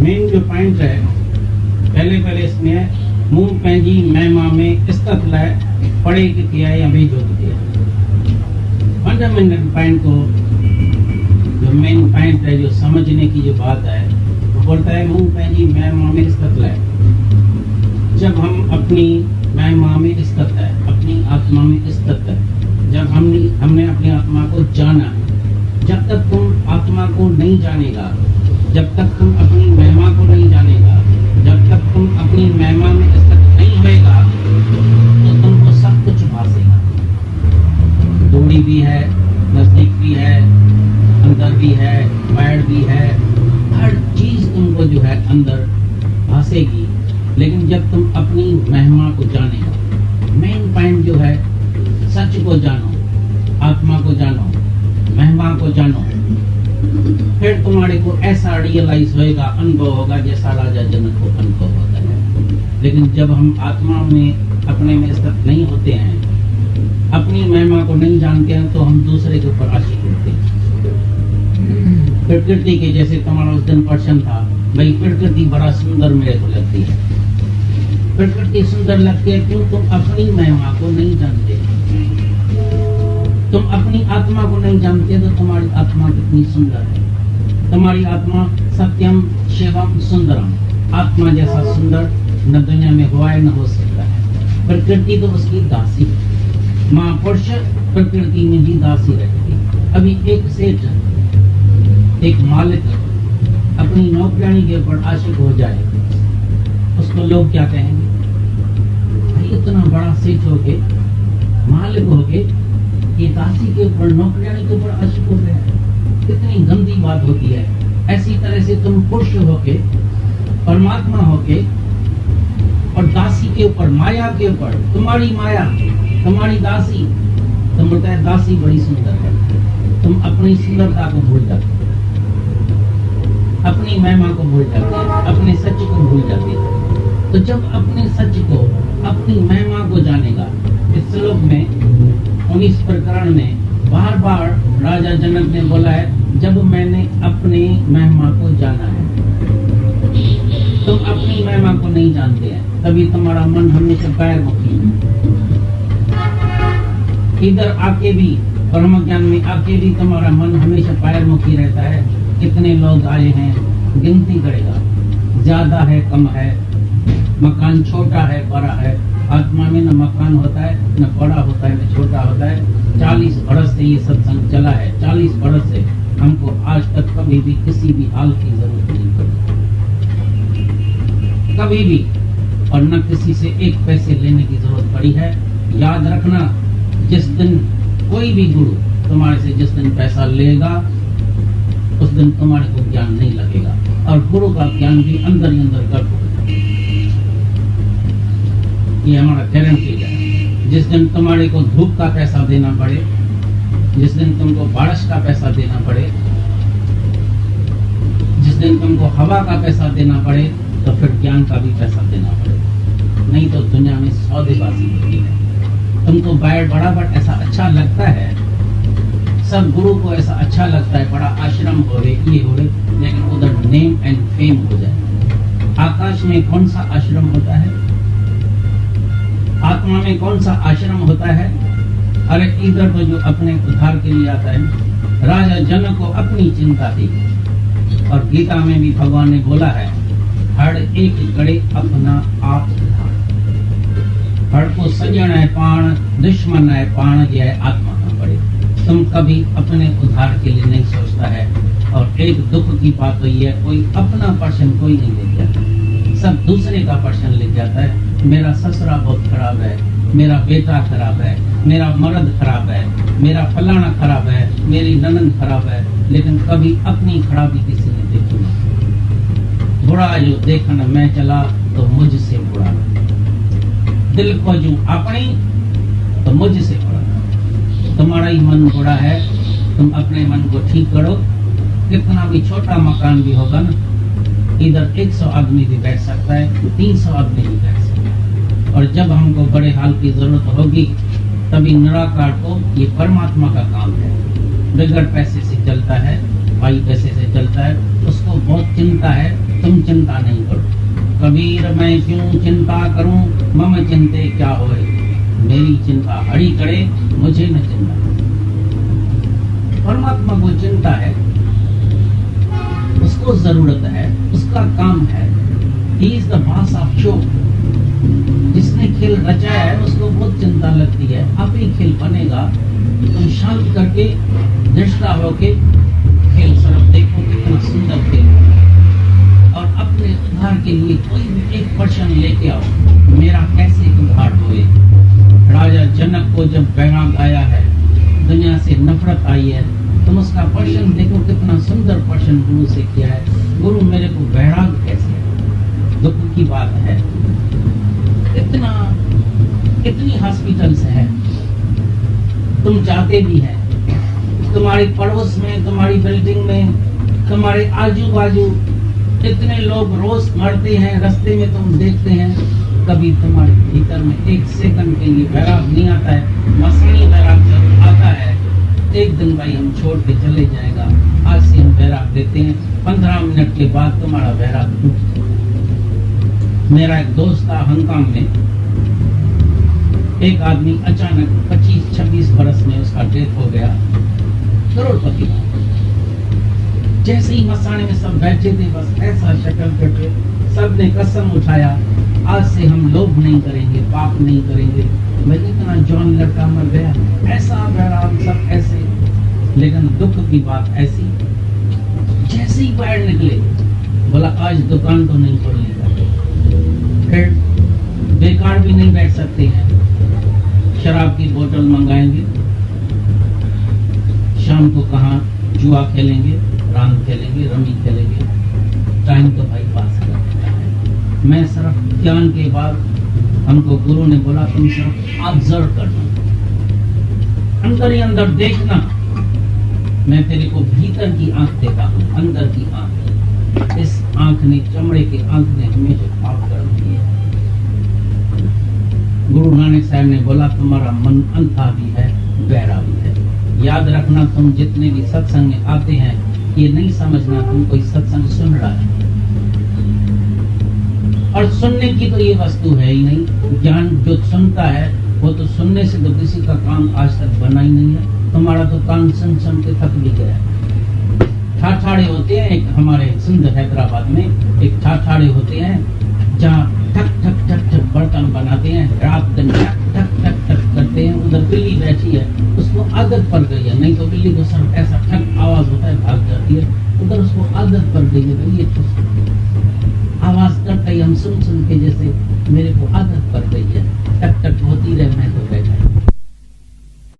Main जो point है पहले इसमें है मुंह पैंजी मैं माँ में इस्तत लाए पढ़े कि किया या भी जो किया। फंडामेंटल पॉइंट को जो मेन पॉइंट है जो समझने की जो बात है वो बोलता है मुंह पैंजी मैं माँ में इस्तत लाए। जब हम अपनी मैं माँ में इस्तत है, अपनी आत्मा में इस्तत है, जब हमने अपनी आत्मा को जाना, जब तक तुम आत्मा को नहीं जानेगा, जब तक तुम अपनी महिमा को नहीं जानेगा, जब तक तुम अपनी महिमा में इस्तत नहीं होएगा तो तुमको सब कुछ भासेगा। दूरी भी है, नजदीक भी है, अंदर भी है, बाहर भी है, हर चीज तुमको जो है अंदर भासेगी। लेकिन जब तुम अपनी महिमा को जानेगा, मेन पॉइंट जो है सच को जानो, आत्मा को जानो, महिमा को जानो, फिर तुम्हारे को ऐसा रियलाइज होएगा, अनुभव होगा जैसा राजा जनक को अनुभव होता है। लेकिन जब हम आत्मा में अपने में स्थित नहीं होते हैं, अपनी महिमा को नहीं जानते हैं, तो हम दूसरे के ऊपर आशिक होते हैं। प्रकृति के जैसे तुम्हारा उस दिन प्रश्न था, भाई प्रकृति बड़ा सुंदर मेरे को लगती है। प्रकृति सुंदर लगती है क्यों? तुम अपनी महिमा को नहीं जानते। तुम अपनी आत्मा को नहीं जानते तो तुम्हारी आत्मा कितनी सुंदर है। तुम्हारी आत्मा सत्यम शिवम सुंदरम, आत्मा जैसा सुंदर न दुनिया में हुआ है न हो सकता है। प्रकृति तो उसकी दासी, महापुरुष प्रकृति में भी दासी रहती। अभी एक सेठ, एक मालिक अपनी नौकरानी के ऊपर आशिक हो जाए, उसको लोग क्या कहेंगे? इतना बड़ा सेठ हो के, मालिक हो के, ये दासी के ऊपर, नौकरानी के ऊपर आशिक हो गया है, कितनी गंदी बात होती है। ऐसी तरह से तुम पुरुष होके, परमात्मा होके और दासी के ऊपर, माया के ऊपर, तुम्हारी माया, तुम्हारी दासी, तुम बोलता है दासी बड़ी सुंदर है। तुम अपनी सुंदरता को भूल जाते, अपनी महिमा को भूल जाते, अपने सच को भूल जाते। तो जब अपने सच को, अपनी महिमा को जानेगा, इस श्लोक में 19 प्रकरण में बार बार राजा जनक ने बोला है, जब मैंने अपनी महिमा को जाना है। तुम अपनी महिमा को नहीं जानते हैं, तभी तुम्हारा मन हमेशा गैरमुखी है। इधर आके भी, ब्रह्म ज्ञान में आके भी तुम्हारा मन हमेशा पैरमुखी रहता है। कितने लोग आए हैं, गिनती करेगा, ज्यादा है कम है, मकान छोटा है बड़ा है। आत्मा में न मकान होता है, न बड़ा होता है, न छोटा होता है। 40 बरस से ये सत्संग चला है, 40 बरस से हमको आज तक कभी भी किसी भी हाल की जरूरत नहीं पड़ी, कभी भी, और न किसी से एक पैसे लेने की जरूरत पड़ी है। याद रखना, जिस दिन कोई भी गुरु तुम्हारे से जिस दिन पैसा लेगा, उस दिन तुम्हारे को ज्ञान नहीं लगेगा, और गुरु का ज्ञान भी अंदर ही अंदर गर्भ हो जाएगा। ये हमारा गारंटी है। जिस दिन तुम्हारे को धूप का पैसा देना पड़े, जिस दिन तुमको बारिश का पैसा देना पड़े, जिस दिन तुमको हवा का पैसा देना पड़े, तो फिर ज्ञान का भी पैसा देना पड़े। नहीं तो दुनिया में सौदेबाजी होती है। तुमको बड़ा ऐसा अच्छा लगता है, सब गुरु को ऐसा अच्छा लगता है, बड़ा आश्रम हो रहे, ये हो रहे, लेकिन उधर नेम एंड फेम हो जाए। आकाश में कौन सा आश्रम होता है? आत्मा में कौन सा आश्रम होता है? अरे इधर तो जो अपने उद्धार के लिए आता है। राजा जनक को अपनी चिंता थी, और गीता में भी भगवान ने बोला है, हर एक करे अपना आप उद्धार। हर को सजन है पाण, दुश्मन है पाण, यह आत्मा का पड़े। तुम कभी अपने उद्धार के लिए नहीं सोचता है। और एक दुख की बात तो ये है, कोई अपना पर्सन कोई नहीं ले जाता, सब दूसरे का पर्सन ले जाता है। मेरा ससुरा बहुत खराब है, मेरा बेटा खराब है, मेरा मर्द खराब है, मेरा फलाना खराब है, मेरी ननद खराब है, लेकिन कभी अपनी खराबी किसी ने देखी नहीं। बुरा जो देखना मैं चला तो मुझसे बुरा, दिल को जो अपनी तो मुझसे बुरा। तुम्हारा ही मन बुरा है, तुम अपने मन को ठीक करो। कितना भी छोटा मकान भी होगा ना, इधर 100 आदमी भी बैठ सकता है, 300 आदमी भी बैठ सकता है। और जब हमको बड़े हाल की जरूरत होगी, तभी निराकार को, ये परमात्मा का काम है, बगैर पैसे से चलता है, भाई पैसे से चलता है, उसको बहुत चिंता है तुम चिंता नहीं करो। कबीर मैं क्यों चिंता करूं, मम चिंते क्या होए। मेरी चिंता हरि करे, मुझे न चिंता। परमात्मा को चिंता है, उसको जरूरत है, उसका काम है। He is the boss of show। जिसने खेल रचाया है उसको बहुत चिंता लगती है। आप ही खेल बनेगा, तुम शांत करके दृष्टा होके खेल सरफ देखो, कितना सुंदर खेल। और अपने उद्धार के लिए कोई भी एक पर्सन लेके आओ, मेरा कैसे उद्धार होए। राजा जनक को जब वैराग आया है, दुनिया से नफरत आई है, तुम उसका पर्सन देखो, कितना सुंदर पर्सन गुरु से किया है। गुरु मेरे को वैराग कैसे, दुख की बात है। कितनी हॉस्पिटल्स है, तुम जाते भी है, तुम्हारे पड़ोस में, तुम्हारी बिल्डिंग में, तुम्हारे आजू बाजू इतने लोग रोज मरते हैं, रास्ते में तुम देखते हैं। कभी तुम्हारे भीतर में एक सेकंड के लिए वैराग नहीं आता है। मसीही वैराग जब आता है, एक दिन भाई हम छोड़ के चले जाएगा, आज से हम वैराग देते हैं, 15 मिनट के बाद तुम्हारा वैराग टूट जाएगा। मेरा एक दोस्त था हांगकांग में, एक आदमी अचानक 25-26 बरस में उसका डेथ हो गया, करोड़पति। जैसे ही मसाने में सब बैठे थे, बस ऐसा शक्ल करके सबने कसम उठाया, आज से हम लोभ नहीं करेंगे, पाप नहीं करेंगे। मैं इतना जॉन लड़का मर गया, ऐसा वैराग, सब ऐसे। लेकिन दुख की बात ऐसी, जैसे ही बाहर निकले बोला आज दुकान तो नहीं खोलने का, फिर बेकार भी नहीं बैठ सकते हैं, शराब की बोतल मंगाएंगे, शाम को कहाँ जुआ खेलेंगे, राम खेलेंगे, रमी खेलेंगे, टाइम तो भाई पास करता है। मैं सिर्फ ज्ञान के बाद हमको गुरु ने बोला तुम सिर्फ ऑब्जर्व करना, अंदर ही अंदर देखना। मैं तेरे को भीतर की आंख देता हूँ, अंदर की आंख। इस आंख ने, चमड़े की आंख ने हमेशा पाप कर दिया। गुरु नानक साहब ने बोला तुम्हारा मन अंधा भी है, बहरा भी है। याद रखना, तुम जितने भी सत्संग में आते हैं, ये नहीं समझना तुम कोई सत्संग सुन रहा है। और सुनने की तो ये वस्तु है ही नहीं। ज्ञान जो सुनता है वो तो सुनने से तो किसी का काम आज तक बना ही नहीं है। तुम्हारा तो कान सुन सुन के थक भी गया। ठाठाड़े होते हैं, एक हमारे सिंध हैदराबाद में एक ठाठाड़े होते हैं, जहाँ ठक ठक ठक ठक बर्तन बनाते हैं, रात दिन ठक ठक ठक ठक करते हैं। उधर बिल्ली बैठी है, उसको आदत पड़ गई है, नहीं तो बिल्ली को सिर्फ ऐसा ठक आवाज होता है, भाग जाती है। उधर उसको आदत पड़ गई है, ये आवाज करता ही हम सुन सुन के, जैसे मेरे को आदत